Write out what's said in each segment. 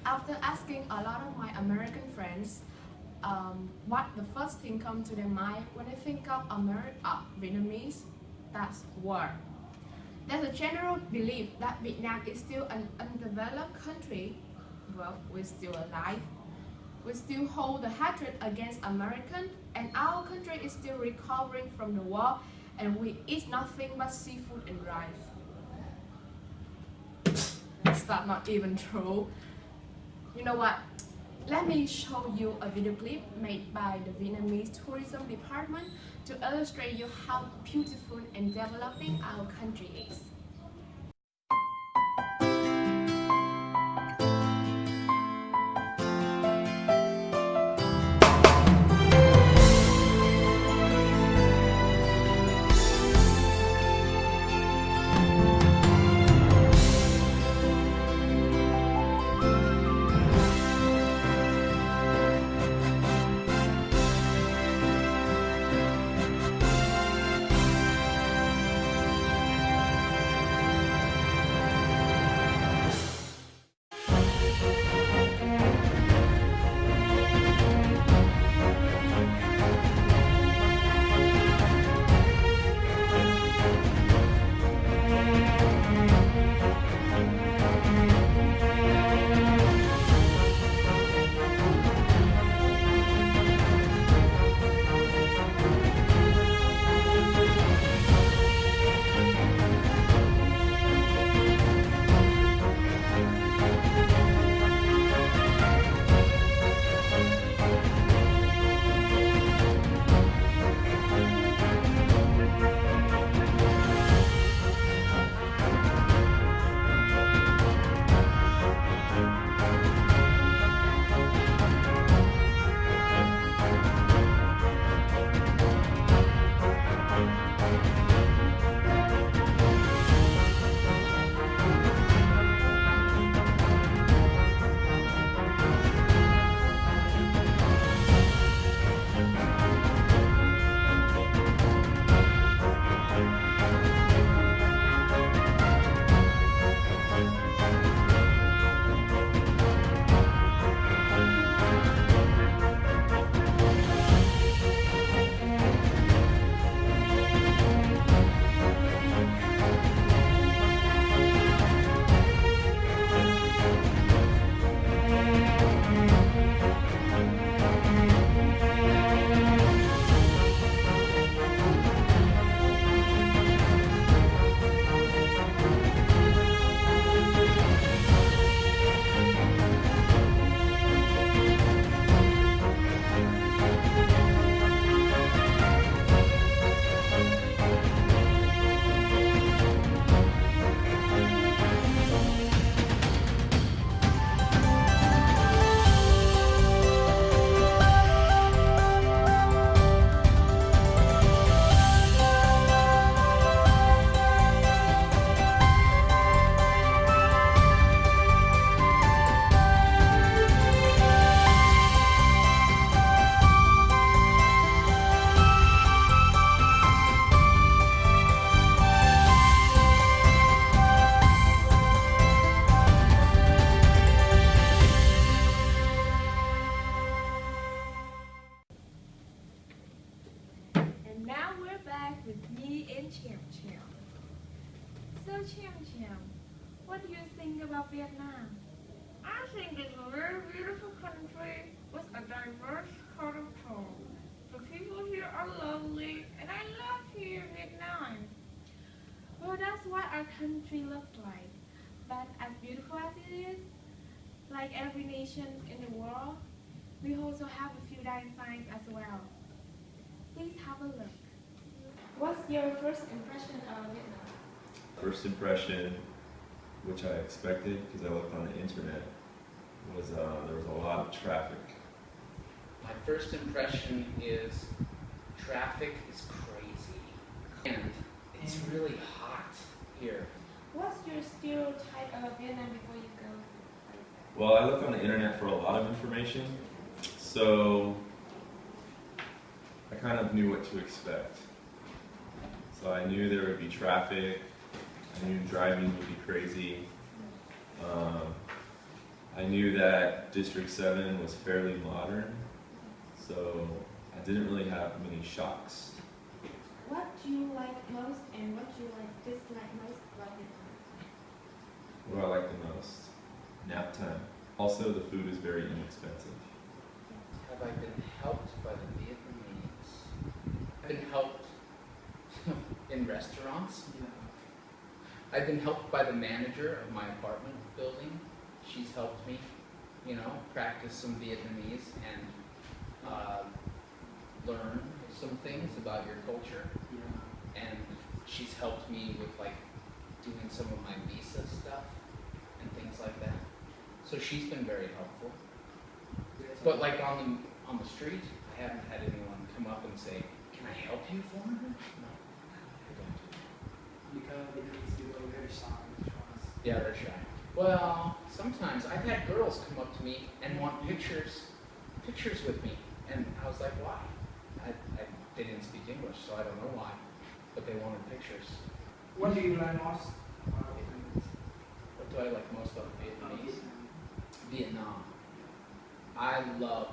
After asking a lot of my American friends what the first thing comes to their mind when they think of Vietnamese, that's war. There's a general belief that Vietnam is still an undeveloped country. Well, we're still alive. We still hold the hatred against Americans, and our country is still recovering from the war, and we eat nothing but seafood and rice. That's not even true. You know what? Let me show you a video clip made by the Vietnamese tourism department to illustrate you how beautiful and developing our country is. What do you think about Vietnam? I think it's a very beautiful country with a diverse culture. The people here are lovely, and I love here in Vietnam. Well, that's what our country looks like. But as beautiful as it is, like every nation in the world, we also have a few dying signs as well. Please have a look. What's your first impression of Vietnam? First impression, which I expected because I looked on the internet, was there was a lot of traffic. My first impression is traffic is crazy and it's really hot here. What's your stereotype of Vietnam before you go? Well, I looked on the internet for a lot of information, so I kind of knew what to expect. So I knew there would be traffic, I knew driving would be crazy. I knew that District 7 was fairly modern, so I didn't really have many shocks. What do you like most and what do you dislike most about Vietnam? What do I like the most? Nap time. Also, the food is very inexpensive. Have I been helped by the Vietnamese? I've been helped in restaurants. I've been helped by the manager of my apartment building. She's helped me, practice some Vietnamese and learn some things about your culture. And she's helped me with doing some of my visa stuff and things like that. So she's been very helpful. But on the street, I haven't had anyone come up and say, "Can I help you, foreigner?" No, I don't. Because Vietnamese people are very shy. Yeah, they're shy. Well, sometimes I've had girls come up to me and want pictures with me, and I was like, "Why?" They didn't speak English, so I don't know why, but they wanted pictures. What do you like most about Vietnamese? What do I like most about Vietnamese? Vietnam. I love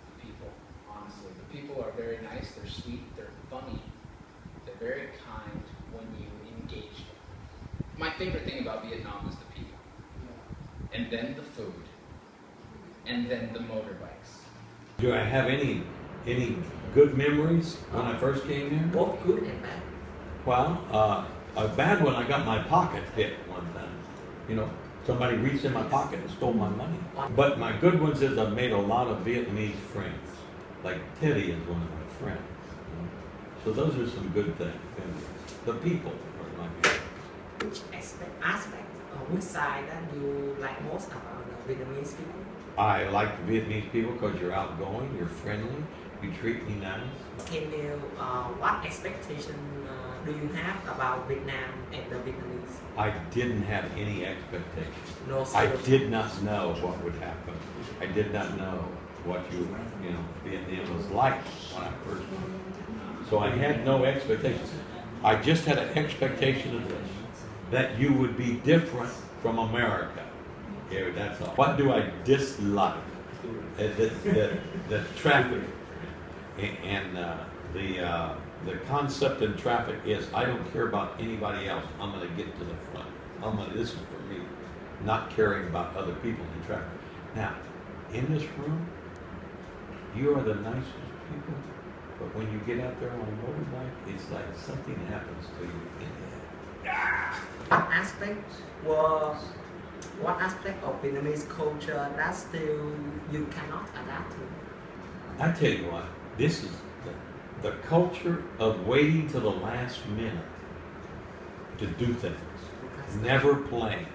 the people, honestly. The people are very nice, they're sweet, they're funny, they're very kind when you engage them. My favorite thing about Vietnam is the people. And then the food. And then the motorbikes. Do I have any good memories when I first came here? Both good and bad. Well, a bad one, I got my pocket hit one time. Somebody reached in my pocket and stole my money. But my good ones is I've made a lot of Vietnamese friends. Like Teddy is one of my friends. So those are some good things. The people are my good. Which aspect or which side that you like most about the Vietnamese people? I like the Vietnamese people because you're outgoing, you're friendly, you treat me nice. Can you, what expectation do you have about Vietnam and the Vietnamese? I didn't have any expectations. No, I did not know what would happen. I did not know what Vietnam was like when I first went. So I had no expectations. I just had an expectation of this, that you would be different from America. Yeah, that's all. What do I dislike? The traffic and the concept in traffic is I don't care about anybody else. I'm going to get to the front. This is for me, not caring about other people in traffic. Now, in this room, you are the nicest people, but when you get out there on a motorbike, it's like something happens to you in the head. What aspect of Vietnamese culture that still you cannot adapt to? I tell you what, this is the culture of waiting to the last minute to do things. Never plan.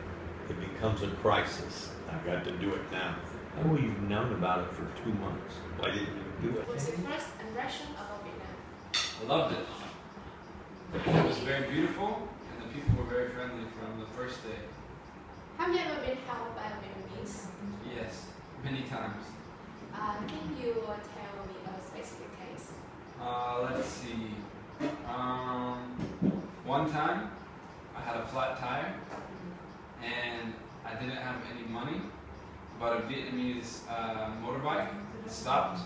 It becomes a crisis. I've got to do it now. Oh, well, you've known about it for 2 months. Why didn't you do it? What's your first impression about Vietnam? I loved it. It was very beautiful, and the people were very friendly from the first day. Have you ever been helped by Vietnamese? Yes, many times. Can you tell me a specific case? Let's see. One time, I had a flat tire, and I didn't have any money, but a Vietnamese motorbike stopped,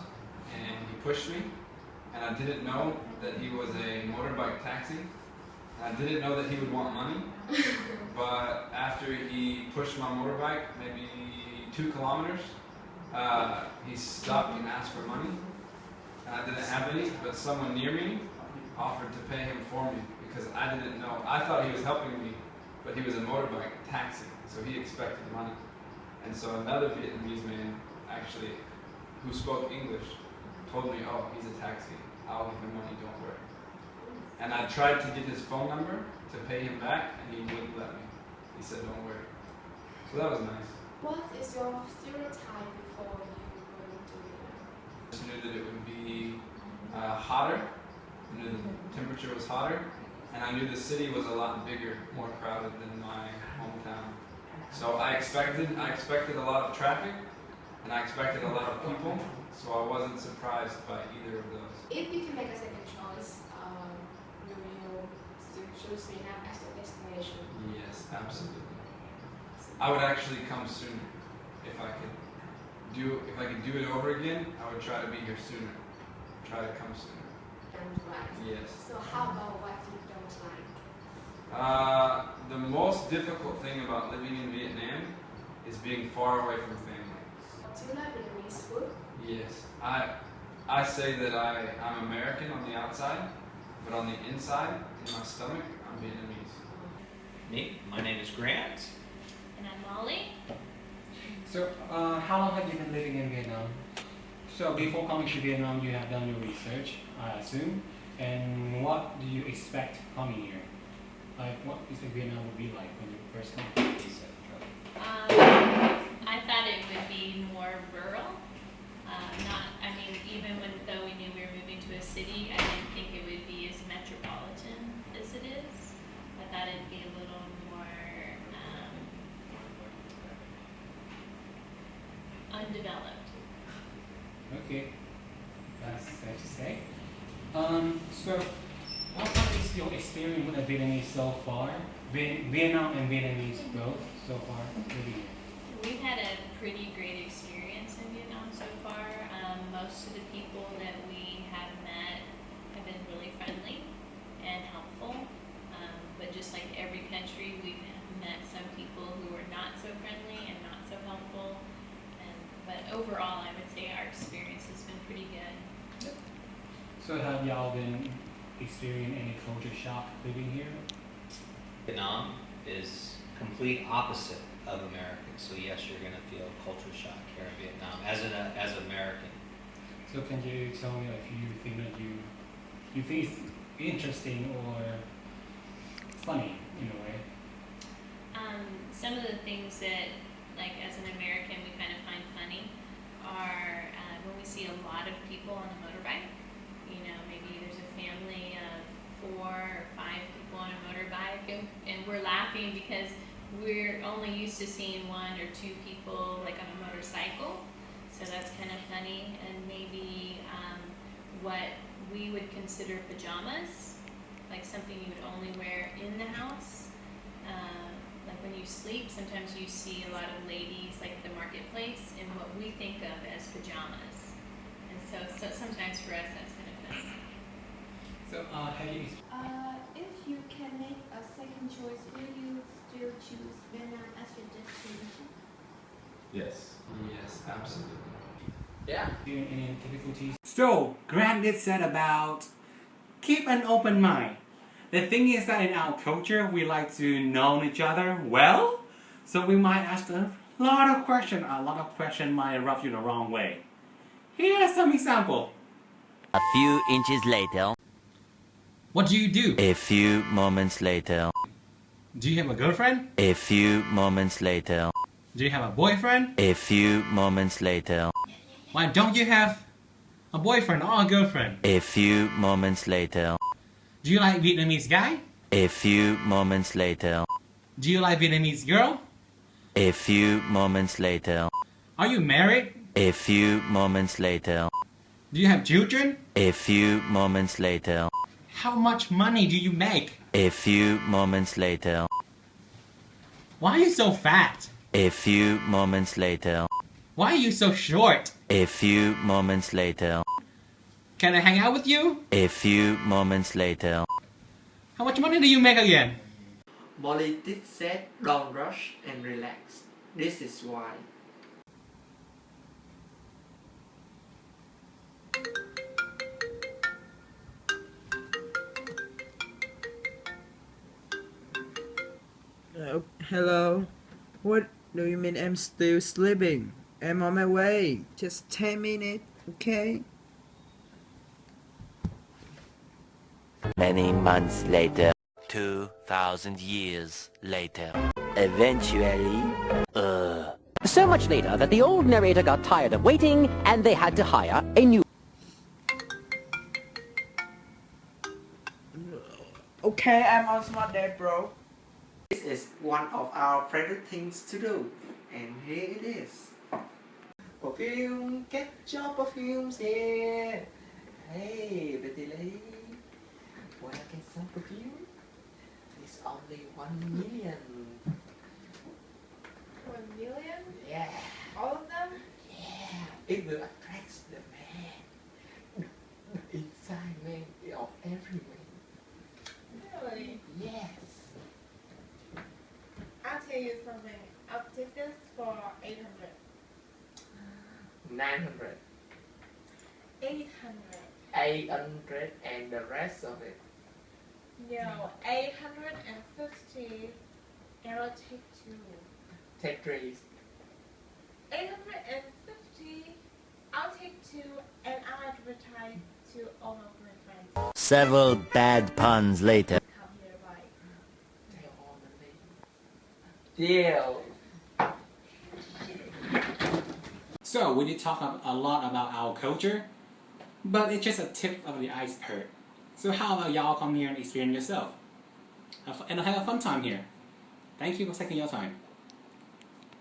and he pushed me, and I didn't know that he was a motorbike taxi. I didn't know that he would want money, but after he pushed my motorbike, maybe 2 kilometers, he stopped and asked for money. And I didn't have any, but someone near me offered to pay him for me because I didn't know. I thought he was helping me, but he was a motorbike taxi, so he expected money. And so another Vietnamese man, actually, who spoke English, told me, "Oh, he's a taxi. I'll give him money, don't worry." And I tried to get his phone number to pay him back, and he wouldn't let me. He said, "Don't worry." So that was nice. What is your stereotype before you go to Vietnam? I just knew that it would be hotter. I knew the temperature was hotter, and I knew the city was a lot bigger, more crowded than my hometown. So I expected a lot of traffic, and I expected a lot of people. So I wasn't surprised by either of those. If you can make a second choice, will you still choose Vietnam as your destination? Yes, absolutely. I would actually come sooner if I could do it over again, I would try to be here sooner. Try to come sooner. Don't like. Yes. So how about what you don't like? The most difficult thing about living in Vietnam is being far away from family. Do you like Vietnamese food? Yes. I say that I'm American on the outside, but on the inside, in my stomach, I'm Vietnamese. Me, my name is Grant. And I'm Molly. So, how long have you been living in Vietnam? So, before coming to Vietnam, you have done your research, I assume. And what do you expect coming here? Like, what do you think Vietnam would be like when you first come? I thought it would be more rural. Though we knew we were moving to a city, I didn't think it would be as metropolitan as it is. I thought it'd be a little more undeveloped. Okay, that's safe to say. So, what is your experience with the Vietnamese so far? Vietnam and Vietnamese both so far living here? We've had a pretty great experience in Vietnam so far. Most of the people that we have met have been really friendly and helpful. But just like every country, we've met some people who are not so friendly and not so helpful. But overall, I would say our experience has been pretty good. So have y'all been experiencing any culture shock living here? Vietnam is complete opposite of America. So yes, you're going to feel culture shock here in Vietnam as an American. So can you tell me if you think that you think it's interesting or funny in a way? Some of the things that, like as an American, we kind of find funny are when we see a lot of people on a motorbike. You know, maybe there's a family of 4 or 5 people on a motorbike, and we're laughing because we're only used to seeing 1 or 2 people like on a motorcycle. So that's kind of funny. And maybe what we would consider pajamas, like something you would only wear in the house. Like when you sleep, sometimes you see a lot of ladies like at the marketplace in what we think of as pajamas. And so sometimes for us that's kind of funny. So have you If you can make a second choice, will you still choose Vietnam as your destination? Yes. Yes, absolutely. Yeah. experienced any difficulties? So Grant did said about keep an open mind. The thing is that in our culture, we like to know each other well, so we might ask a lot of questions. A lot of questions might rub you the wrong way. Here are some examples. A few inches later. What do you do? A few moments later. Do you have a girlfriend? A few moments later. Do you have a boyfriend? A few moments later. Why don't you have a boyfriend or a girlfriend? A few moments later. Do you like Vietnamese guy? A few moments later. Do you like Vietnamese girl? A few moments later. Are you married? A few moments later. Do you have children? A few moments later. How much money do you make? A few moments later. Why are you so fat? A few moments later. Why are you so short? A few moments later. Can I hang out with you? A few moments later. How much money do you make again? Molly did said don't rush and relax. This is why. Hello. What do you mean I'm still sleeping? I'm on my way. Just 10 minutes, okay? Many months later. 2,000 years later. Eventually. So much later that the old narrator got tired of waiting and they had to hire a new. Okay, I'm on smart date, bro. This is one of our favorite things to do, and here it is. Perfume, get your perfumes here. Hey, pretty lady, wanna get some perfume? It's only 1 million. 1 million? Yeah. It will attract the man, the inside man of every man. Really? Yes. I'll tell you something. I'll take this for 800. 900. 800. 800 and the rest of it. No, 850. And I'll take 2. Take 3. 850. I'll take 2 and I'll advertise to all of my friends. Several bad puns later. Come here, bye. Tell all the ladies. Deal. So we did talk a lot about our culture, but it's just a tip of the iceberg. So how about y'all come here and experience yourself? And have a fun time here. Thank you for taking your time.